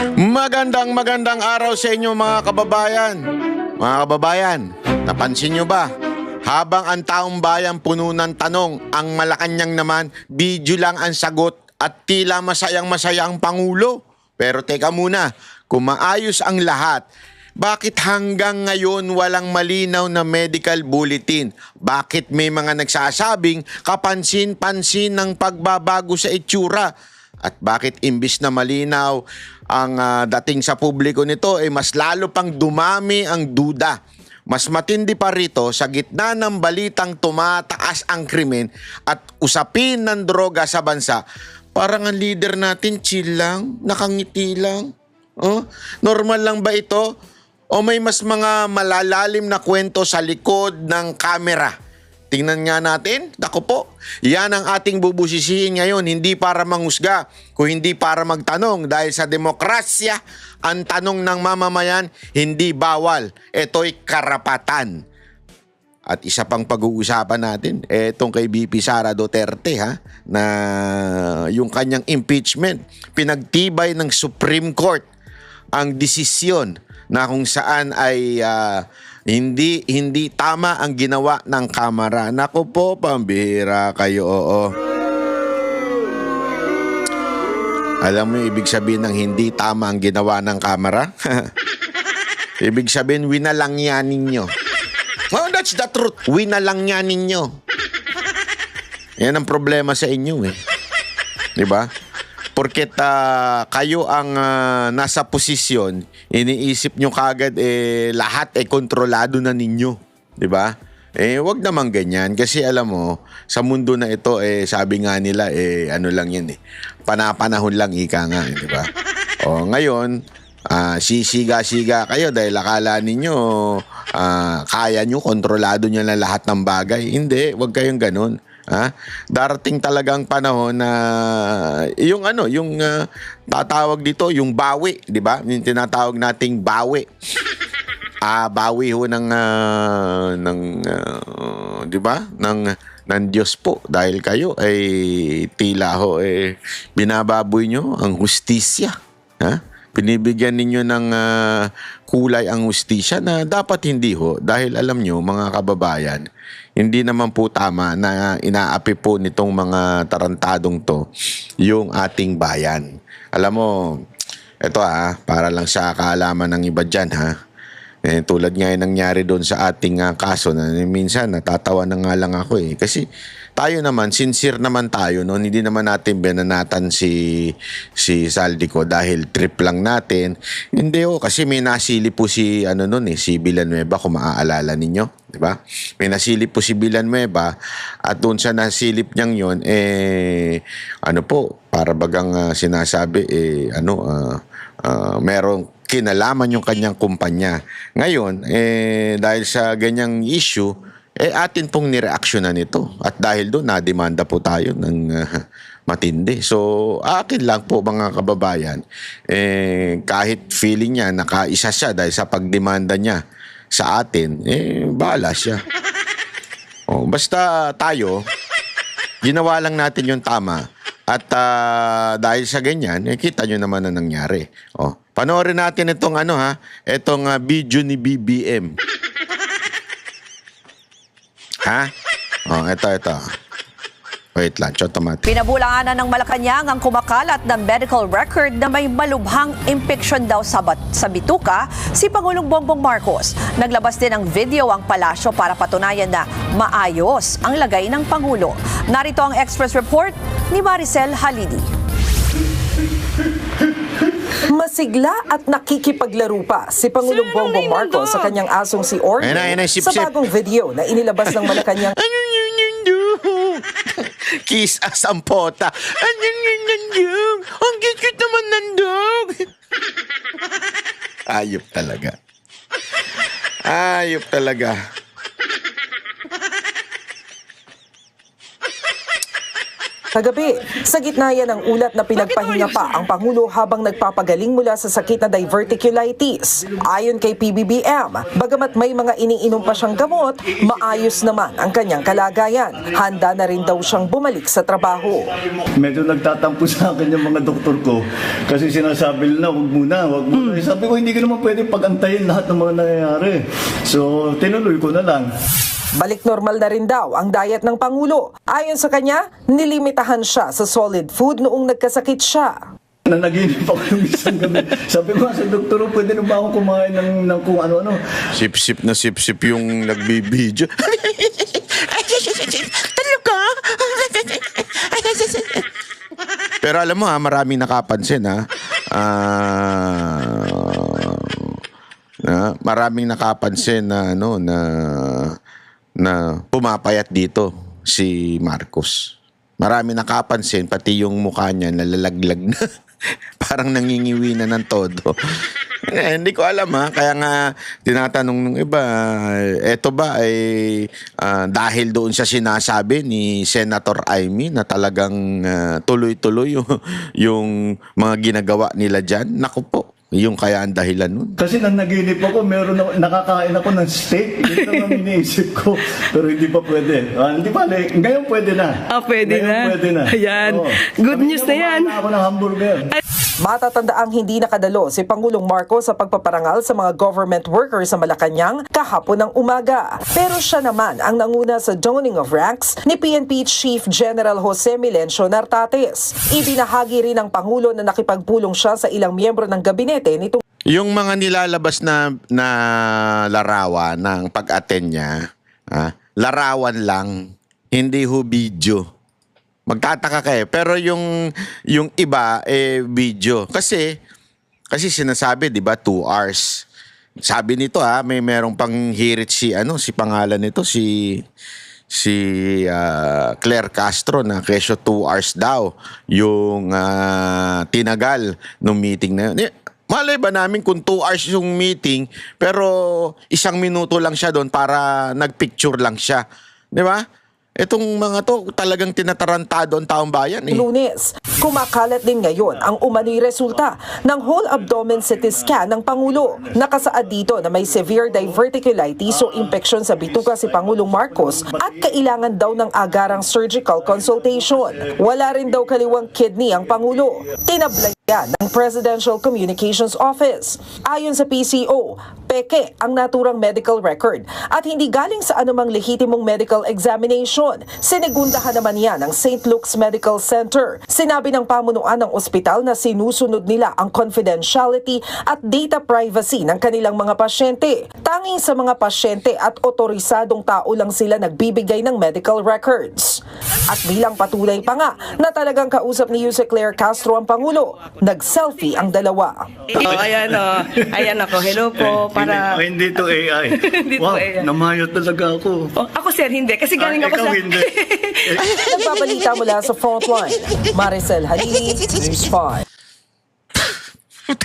Magandang araw sa inyo mga kababayan. Mga kababayan, napansin nyo ba? Habang ang taong bayan puno ng tanong, ang Malacanang naman, video lang ang sagot at tila masayang-masaya ang Pangulo. Pero teka muna, kung maayos ang lahat, bakit hanggang ngayon walang malinaw na medical bulletin? Bakit may mga nagsasabing kapansin-pansin ng pagbabago sa itsura? At bakit imbis na malinaw ang dating sa publiko nito, mas lalo pang dumami ang duda? Mas matindi pa rito, sa gitna ng balitang tumataas ang krimen at usapin ng droga sa bansa, parang ang leader natin chill lang, nakangiti lang. Oh, normal lang ba ito? O may mas mga malalalim na kwento sa likod ng kamera? Tingnan nga natin. Naku po, yan ang ating bubusisihin ngayon. Hindi para manghusga, kung hindi para magtanong. Dahil sa demokrasya, ang tanong ng mamamayan, hindi bawal. Ito'y karapatan. At isa pang pag-uusapan natin, etong kay BP Sara Duterte, na yung kanyang impeachment, pinagtibay ng Supreme Court ang desisyon na kung saan ay hindi tama ang ginawa ng Kamara. Naku po, pambihira kayo, oo. Alam mo ibig sabihin ng hindi tama ang ginawa ng Kamara? Ibig sabihin, winalangyanin nyo. Oh, that's the truth. Winalangyanin nyo. Yan ang problema sa inyo, eh. Diba? Porket kayo ang nasa posisyon, iniisip nyo kagad lahat kontrolado na ninyo, 'di ba? Wag naman ganyan kasi alam mo, sa mundo na ito sabi nga nila ano lang 'yan panapanahon lang ika nga, 'di ba? O ngayon, sisiga-siga kayo dahil akala ninyo kaya nyo, kontrolado nyo na lahat ng bagay. Hindi, wag kayong ganun. Darating talagang panahon na yung tatawag dito yung bawi, 'di ba? Yung tinatawag nating bawi. Bawi ho ng 'di ba? ng Diyos po dahil kayo ay tila ho binababoy nyo ang hustisya. Binibigyan ninyo ng kulay ang hustisya na dapat hindi ho dahil alam nyo mga kababayan, hindi naman po tama na inaapi po nitong mga tarantadong to yung ating bayan. Alam mo, ito para lang sa kaalaman ng iba dyan tulad nga yung nangyari doon sa ating kaso na minsan natatawa na nga lang ako kasi tayo naman, sincere naman tayo noon, hindi naman natin binanatan si Saldico dahil trip lang natin. Hindi kasi may nasilip po si si Villanueva kung maaalala ninyo, 'di ba? May nasilip po si Villanueva at doon sa nasilip niyang 'yon para bagang sinasabi merong kinalaman yung kanyang kumpanya. Ngayon, dahil sa ganyang issue, atin pong nireaksyonan ito. At dahil doon, nademanda po tayo ng matindi. So, akin lang po mga kababayan, kahit feeling niya, nakaisa siya dahil sa pagdemanda niya sa atin, bahala siya. Basta tayo, ginawa lang natin yung tama. At dahil sa ganyan, kita nyo naman na nangyari. Panoorin natin itong itong video ni BBM. Ito. Wait lang, chotomat. Pinabulanganan ng Malacanang ang kumakalat ng medical record na may malubhang impeksyon daw sa bituka si Pangulong Bongbong Marcos. Naglabas din ng video ang palasyo para patunayan na maayos ang lagay ng Pangulo. Narito ang Express Report ni Maricel Halidi. Masigla at nakikipaglaro pa si Pangulong Bongbong Marcos sa kanyang asong si Orly sa bagong video na inilabas ng Malacanang. Kiss as ang pota. Ang cute naman ng dog. Ayop talaga. Ayop talaga. Kagabi, sa gitna yan ng ulat na pinagpahinga pa ang Pangulo habang nagpapagaling mula sa sakit na diverticulitis. Ayon kay PBBM, bagamat may mga iniinom pa siyang gamot, maayos naman ang kanyang kalagayan. Handa na rin daw siyang bumalik sa trabaho. Medyo nagtatampo sa akin yung mga doktor ko kasi sinasabi nila, wag muna. Sabi ko, hindi ko naman pwede pagantayin lahat ng mga nangyayari. So, tinuloy ko na lang. Balik normal na rin daw ang diet ng Pangulo. Ayon sa kanya, nilimitahan siya sa solid food noong nagkasakit siya. Nanaginip ako yung isang gabi. Sabi ko sa doktor, pwede na ba akong kumain ng kung ano-ano? Sip-sip na sip-sip yung nagbibideo. Talaga? Pero alam mo maraming nakapansin maraming nakapansin na na pumapayat dito si Marcos. Marami nakapansin, pati yung mukha niya nalalaglag na. Parang nangingiwi na ng todo. Hindi ko alam kaya nga tinatanong ng iba, eto ba ay dahil doon sa sinasabi ni Senator Amy na talagang tuloy-tuloy yung mga ginagawa nila dyan? Naku po. Yung kaya ang dahilan nun. Kasi nang naginip ako, nakakain ako ng steak. Yun lang ang iniisip ko. Pero hindi pa pwede. Hindi pa, ngayon pwede na. Pwede ngayon na. Pwede na. Ayan. Oo. Good Sabi news niya, na yan. kumain ako ng hamburger. Matatandaang hindi nakadalo si Pangulong Marcos sa pagpaparangal sa mga government workers sa Malacanang kahapon ng umaga. Pero siya naman ang nanguna sa donning of ranks ni PNP Chief General Jose Milencio Nartates. Ibinahagi rin ng Pangulo na nakipagpulong siya sa ilang miyembro ng gabinete nitong Yung mga nilalabas na larawan ng pag-attend niya, larawan lang, hindi ho video. Magtataka kayo. Pero yung iba, video. Kasi sinasabi, di ba, 2 hours. Sabi nito, may merong pang hirit si pangalan nito, si Claire Castro na kesyo 2 hours daw yung tinagal ng meeting na yun. Malay ba namin kung 2 hours yung meeting, pero 1 minuto lang siya doon para nagpicture lang siya. Di ba? Itong mga to talagang tinatarantado ang taong bayan Lunes. Kumakalat din ngayon ang umano'y resulta ng whole abdomen CT scan ng Pangulo. Nakasaad dito na may severe diverticulitis o infection sa bituka si Pangulong Marcos at kailangan daw ng agarang surgical consultation. Wala rin daw kaliwang kidney ang Pangulo. Tinablay ng Presidential Communications Office. Ayon sa PCO, peke ang naturang medical record at hindi galing sa anumang lehitimong medical examination. Sinigundahan naman yan ng St. Luke's Medical Center. Sinabi ng pamunuan ng ospital na sinusunod nila ang confidentiality at data privacy ng kanilang mga pasyente. Tanging sa mga pasyente at otorisadong tao lang sila nagbibigay ng medical records. At bilang patuloy pa nga na talagang kausap ni Yuse Claire Castro ang Pangulo, nag-selfie ang dalawa. Ayan ako. Hello po. Para... Hindi to AI. Hindi to Wow, AI. namayo talaga ako. Ako sir, hindi. Kasi galing ako ikaw sa... hindi. Nagbabalita mula sa Frontline, Maricel Halili, News 5.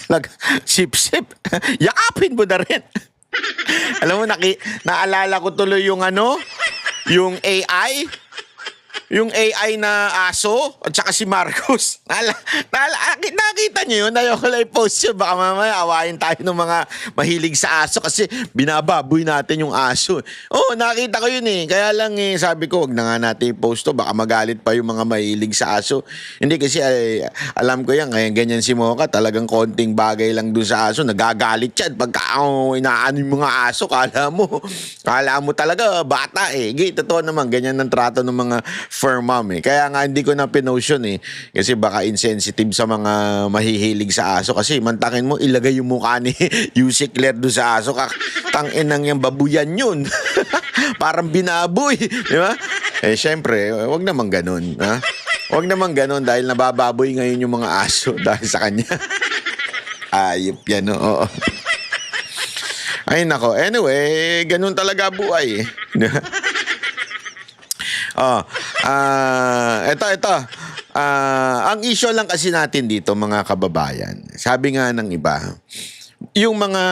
Talaga, sip-sip. Yakapin mo na rin. Alam mo, naalala ko tuloy yung yung AI. Yung AI na aso at saka si Marcos. Nakita niyo yun? Ayoko lang i-post yun. Baka mamaya awayin tayo ng mga mahilig sa aso kasi binababoy natin yung aso. Oo, nakita ko yun Kaya lang sabi ko, wag na nga natin i-post to. Baka magalit pa yung mga mahilig sa aso. Hindi kasi alam ko yan. Kaya ganyan si Mocha. Talagang konting bagay lang dun sa aso. Nagagalit yan. Pagka inaano yung mga aso, kala mo talaga bata Totoo naman. Ganyan ang trato ng mga fur mom Kaya nga hindi ko na pinost yun Kasi baka insensitive sa mga mahihilig sa aso. Kasi mantakin mo, ilagay yung mukha ni Yuse Claire doon sa aso. Tangin nang yung babuyan yun. Parang binaboy. Di ba? Syempre, wag naman ganun. Wag naman ganun dahil nabababoy ngayon yung mga aso dahil sa kanya. Ayop yan, oo. Ay nako. Anyway, ganun talaga buhay ito. Ang issue lang kasi natin dito, mga kababayan, sabi nga ng iba, yung mga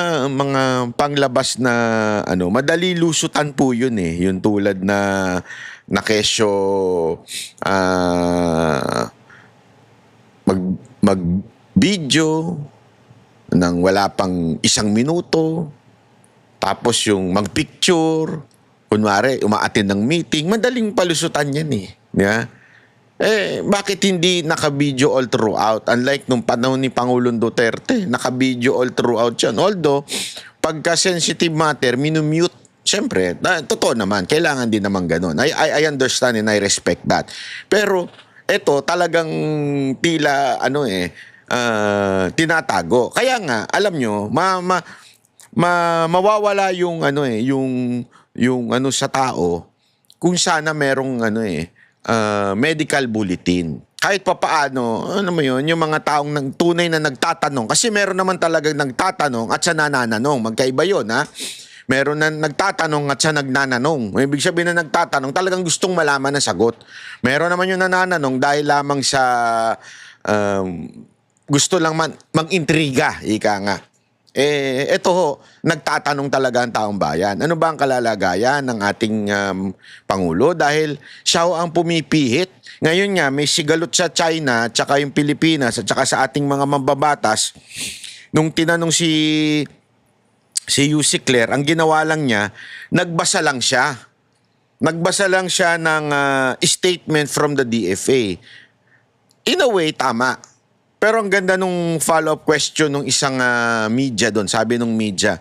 panglabas na madali lusutan po yun Yung tulad na na kesyo mag-video nang wala pang 1 minuto, tapos yung mag-picture, kunwari, umaattend ng meeting, madaling palusutan yan eh. Yeah? Bakit hindi naka-video all throughout? Unlike nung panahon ni Pangulong Duterte, naka-video all throughout yan. Although, pagka sensitive matter, minumute. Siyempre, totoo naman, kailangan din naman ganun. I understand and I respect that. Pero, eto talagang tila, tinatago. Kaya nga, alam nyo, mawawala yung sa tao kung sana merong medical bulletin. Kahit papaano, yung mga taong tunay na nagtatanong, kasi meron naman talagang nagtatanong at siya nananong. Magkaiba yun, ha? Meron na nagtatanong at siya nagnananong. Ibig sabihin na nagtatanong, talagang gustong malaman ang sagot. Meron naman yung nananong dahil lamang sa gusto lang mang-intriga, ika nga. Ito ho, nagtatanong talaga ang taong bayan. Ano ba ang kalalagayan ng ating Pangulo? Dahil siya ho ang pumipihit. Ngayon nga, may sigalot sa China, tsaka yung Pilipinas, at tsaka sa ating mga mambabatas. Nung tinanong si Yussi Claire, ang ginawa lang niya, nagbasa lang siya. Nagbasa lang siya ng statement from the DFA. In a way, tama. Pero ang ganda nung follow-up question ng isang media doon. Sabi nung media,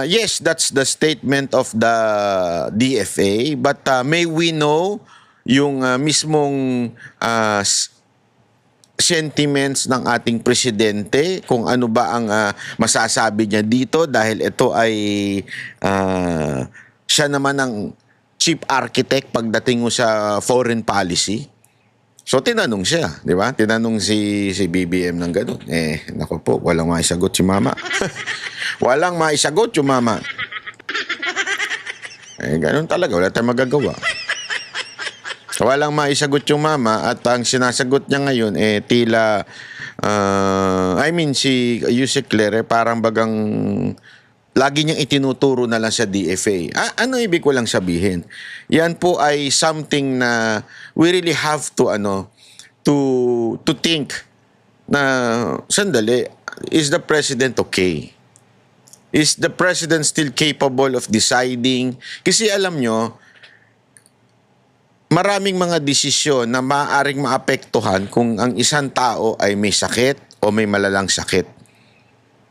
yes, that's the statement of the DFA, but may we know yung mismong sentiments ng ating presidente, kung ano ba ang masasabi niya dito, dahil ito ay siya naman ang chief architect pagdating mo sa foreign policy. So, tinanong siya, di ba? Tinanong si BBM ng gano'n. Naku po, walang maisagot si mama. Walang maisagot yung mama. Gano'n talaga, wala tayong magagawa. Walang maisagot yung mama at ang sinasagot niya ngayon, tila, si Yussi Claire, parang bagang lagi niyang itinuturo na lang sa DFA. Ano ibig ko lang sabihin? Yan po ay something na we really have to think na sandali, is the president okay? Is the president still capable of deciding? Kasi alam nyo, maraming mga desisyon na maaaring maapektuhan kung ang isang tao ay may sakit o may malalang sakit.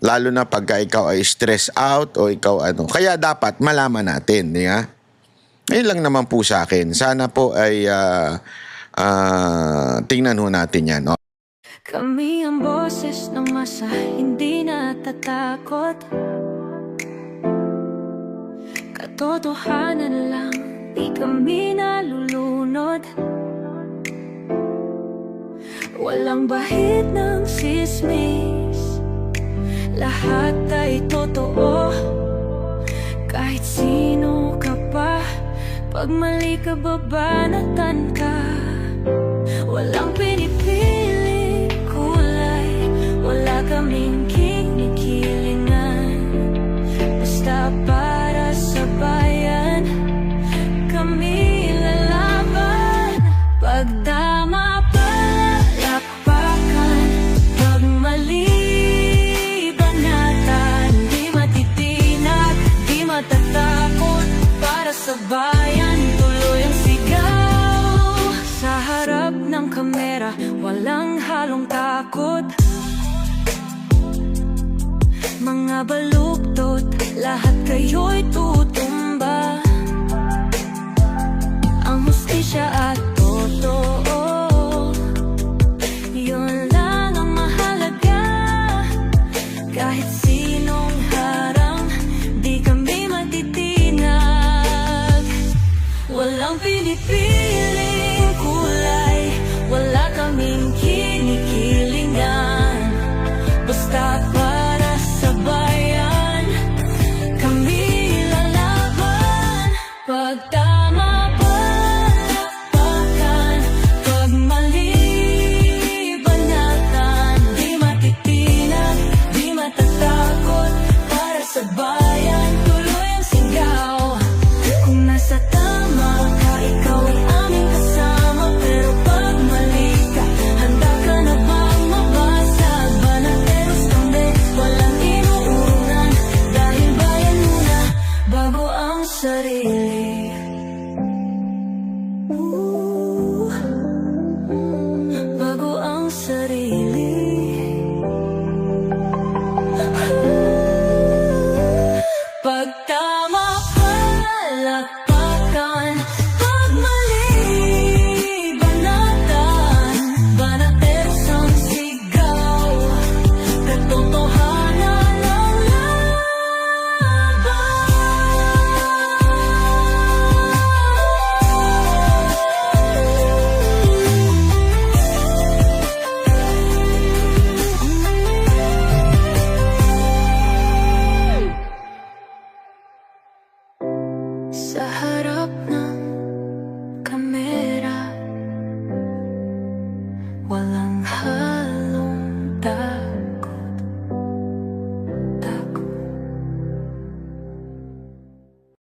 Lalo na pagka ikaw ay stress out o ikaw Kaya dapat malaman natin. Yeah? Ayun lang naman po sa akin. Sana po ay tingnan ho natin yan. No? Kami ang boses ng masa, hindi natatakot. Katotohanan lang, di kami nalulunod. Walang bahid ng sismis, lahat ay totoo. Kahit sino ka pa, pag mali ka babanatan ka. Walang pinipili kulay, wala kaming kinikilingan. Basta para sa bayan, kami lalaban. Pag tama palakpakan, pag mali banatan, di matitinag, di matatakot. Para sa bayan, tuloy ang sigaw. Sa harap ng kamera, walang halong takot. Mga baluktot, lahat kayo'y tutumba. Ang hustisya at totoo, yun lang ang mahalaga. Kahit sinong harang, di kami matitinag. Walang pinipili